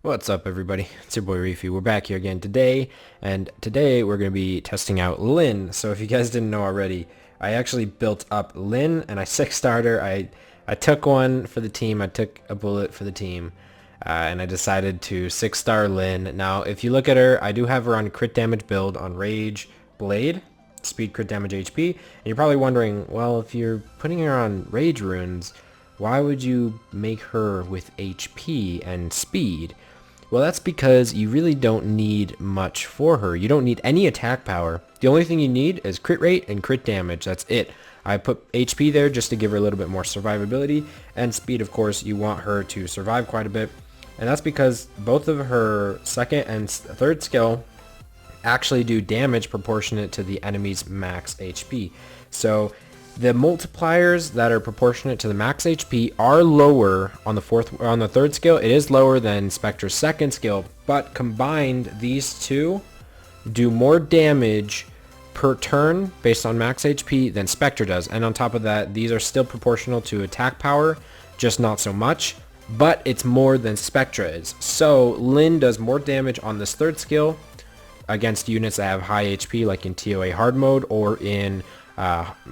What's up, everybody? It's your boy Reafi. We're back here again today, and today we're going to be testing out Lynn. So if you guys didn't know already, I actually built up Lynn, and I 6-starred her. I took one for the team. I took a bullet for the team, and I decided to 6-star Lynn. Now, if you look at her, I do have her on crit damage build on Rage Blade, speed, crit damage, HP. And you're probably wondering, well, if you're putting her on Rage runes, why would you make her with HP and speed? Well, that's because you really don't need much for her. You don't need any attack power. The only thing you need is crit rate and crit damage. That's it. I put HP there just to give her a little bit more survivability, and speed, of course, you want her to survive quite a bit. And that's because both of her second and third skill actually do damage proportionate to the enemy's max HP. So the multipliers that are proportionate to the max HP are lower on the third skill. It is lower than Spectre's second skill, but combined, these two do more damage per turn based on max HP than Spectre does. And on top of that, these are still proportional to attack power, just not so much, but it's more than Spectre is. So Lynn does more damage on this third skill against units that have high HP, like in TOA hard mode or in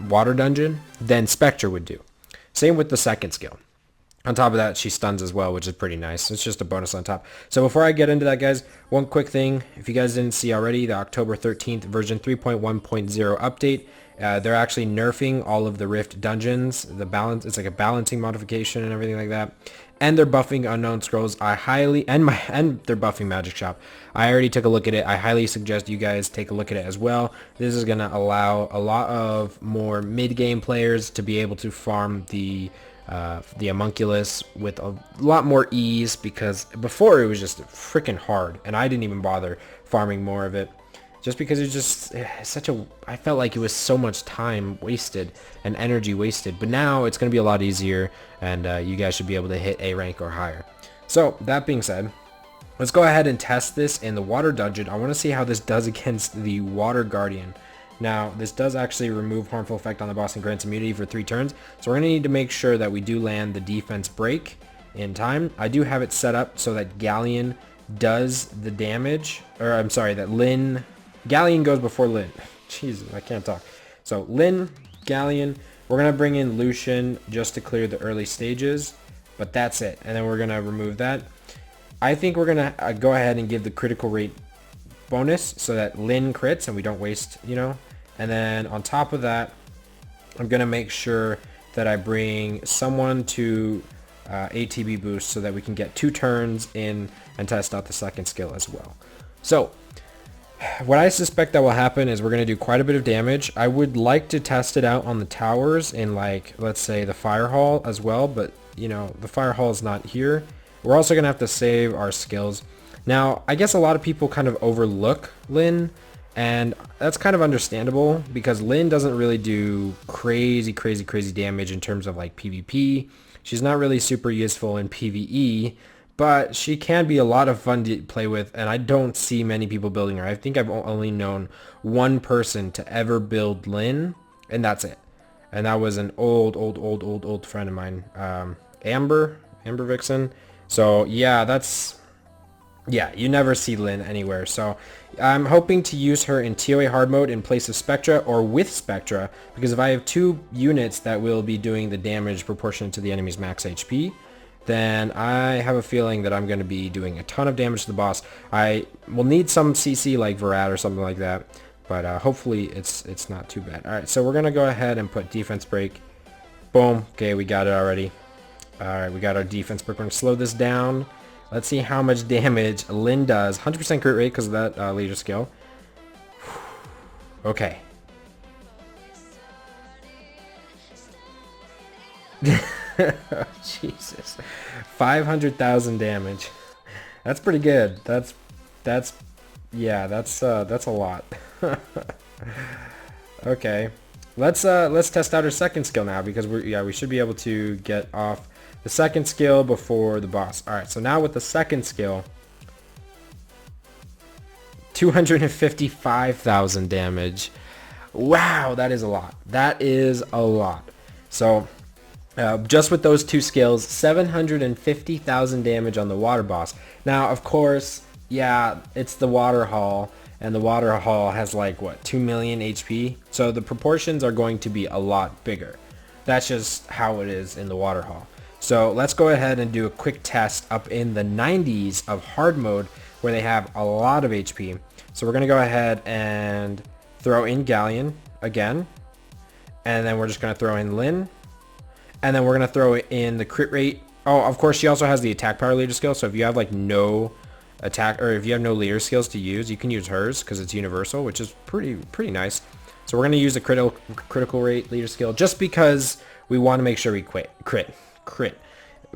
water dungeon, than Spectre would do. Same with the second skill. On top of that, she stuns as well, which is pretty nice. It's just a bonus on top. So before I get into that, guys, one quick thing. If you guys didn't see already, the October 13th version 3.1.0 update, they're actually nerfing all of the Rift dungeons. The balance, it's like a balancing modification and everything like that. And they're buffing Unknown Scrolls. And they're buffing Magic Shop. I already took a look at it. I highly suggest you guys take a look at it as well. This is gonna allow a lot of more mid-game players to be able to farm the homunculus with a lot more ease, because before it was just freaking hard, and I didn't even bother farming more of it. Just because it's just I felt like it was so much time wasted and energy wasted. But now it's going to be a lot easier, and you guys should be able to hit A rank or higher. So that being said, let's go ahead and test this in the water dungeon. I want to see how this does against the water guardian. Now, this does actually remove harmful effect on the boss and grants immunity for 3 turns. So we're going to need to make sure that we do land the defense break in time. I do have it set up so that Galleon does the damage, or I'm sorry, that Galleon goes before Lynn. Jesus, I can't talk. So Lynn, Galleon, we're going to bring in Lucian just to clear the early stages, but that's it. And then we're going to remove that. I think we're going to go ahead and give the critical rate bonus so that Lynn crits and we don't waste, And then on top of that, I'm going to make sure that I bring someone to ATB boost so that we can get 2 turns in and test out the second skill as well. So what I suspect that will happen is we're going to do quite a bit of damage. I would like to test it out on the towers in, like, let's say the fire hall as well, but the fire hall is not here. We're also going to have to save our skills. Now, I guess a lot of people kind of overlook Lynn, and that's kind of understandable because Lynn doesn't really do crazy damage in terms of like PvP. She's not really super useful in PvE, but she can be a lot of fun to play with, and I don't see many people building her. I think I've only known one person to ever build Lynn, and that's it. And that was an old friend of mine, Amber Vixen. So yeah, you never see Lynn anywhere. So I'm hoping to use her in TOA hard mode in place of Spectra or with Spectra, because if I have 2 units that will be doing the damage proportionate to the enemy's max HP, then I have a feeling that I'm going to be doing a ton of damage to the boss. I will need some CC like Virat or something like that, but hopefully it's not too bad. Alright, so we're going to go ahead and put defense break. Boom. Okay, we got it already. Alright, we got our defense break. We're going to slow this down. Let's see how much damage Lynn does. 100% crit rate because of that leader skill. Okay. Jesus. 500,000 damage. That's pretty good. That's a lot. Okay. Let's test out her second skill now, because we should be able to get off the second skill before the boss. Alright, so now with the second skill, 255,000 damage. Wow, that is a lot. That is a lot. So just with those 2 skills, 750,000 damage on the water boss. Now, of course, yeah, it's the water hall, and the water hall has like, what, 2 million HP? So the proportions are going to be a lot bigger. That's just how it is in the water hall. So let's go ahead and do a quick test up in the 90s of hard mode where they have a lot of HP. So we're going to go ahead and throw in Galleon again. And then we're just going to throw in Lynn. And then we're going to throw in the crit rate. Oh, of course, she also has the attack power leader skill. So if you have like no attack, or if you have no leader skills to use, you can use hers because it's universal, which is pretty nice. So we're going to use the critical rate leader skill just because we want to make sure we crit.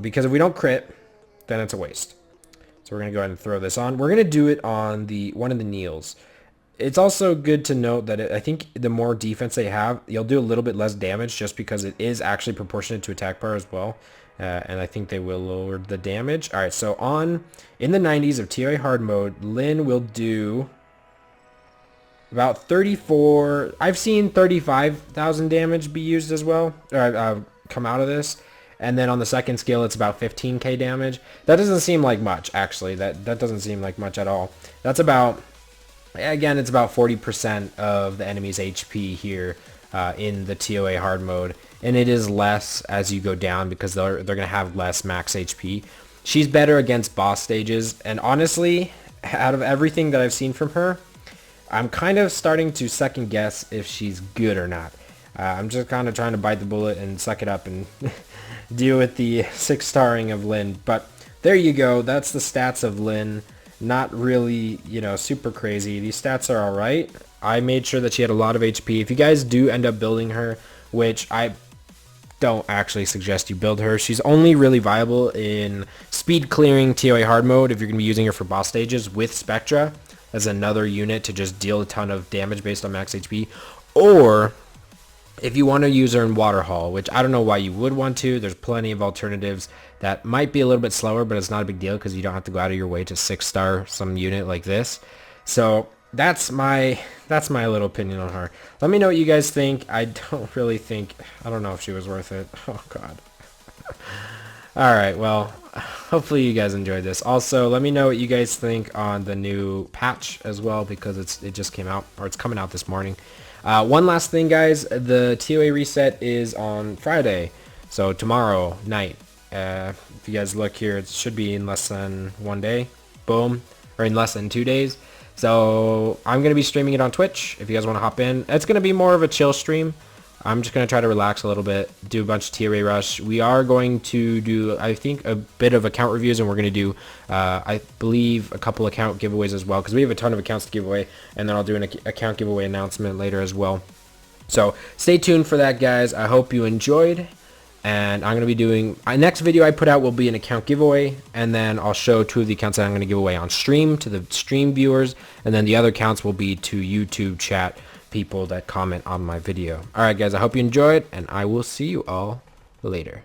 Because if we don't crit, then it's a waste. So we're going to go ahead and throw this on. We're going to do it on the one of the Neils. It's also good to note that I think the more defense they have, you'll do a little bit less damage just because it is actually proportionate to attack power as well. And I think they will lower the damage. All right, so in the 90s of TOA hard mode, Lynn will do about 34. I've seen 35,000 damage be used as well, or come out of this. And then on the second skill, it's about 15k damage. That doesn't seem like much, actually. That doesn't seem like much at all. That's about... Again, it's about 40% of the enemy's HP here in the TOA hard mode, and it is less as you go down because they're going to have less max HP. She's better against boss stages, and honestly, out of everything that I've seen from her, I'm kind of starting to second guess if she's good or not. I'm just kind of trying to bite the bullet and suck it up and deal with the 6-starring of Lynn. But there you go. That's the stats of Lynn. Not really, you know, super crazy. These stats are alright. I made sure that she had a lot of HP. If you guys do end up building her, which I don't actually suggest you build her, she's only really viable in speed clearing TOA hard mode if you're going to be using her for boss stages with Spectra as another unit to just deal a ton of damage based on max HP. Or if you want to use her in Water Hall, which I don't know why you would want to. There's plenty of alternatives that might be a little bit slower, but it's not a big deal because you don't have to go out of your way to 6-star some unit like this. So that's my little opinion on her. Let me know what you guys think. I don't know if she was worth it. Oh god. Alright, well, hopefully you guys enjoyed this. Also, let me know what you guys think on the new patch as well, because it just came out, or it's coming out this morning. One last thing, guys, the TOA reset is on Friday, so tomorrow night. If you guys look here, it should be in less than 1 day. Boom. Or in less than 2 days. So I'm going to be streaming it on Twitch if you guys want to hop in. It's going to be more of a chill stream. I'm just going to try to relax a little bit, do a bunch of TOA rush. We are going to do, I think, a bit of account reviews, and we're going to do, I believe, a couple account giveaways as well, because we have a ton of accounts to give away, and then I'll do an account giveaway announcement later as well. So stay tuned for that, guys. I hope you enjoyed, and I'm going to be doing, next video I put out will be an account giveaway, and then I'll show 2 of the accounts that I'm going to give away on stream to the stream viewers, and then the other accounts will be to YouTube chat people that comment on my video. Alright guys, I hope you enjoyed, and I will see you all later.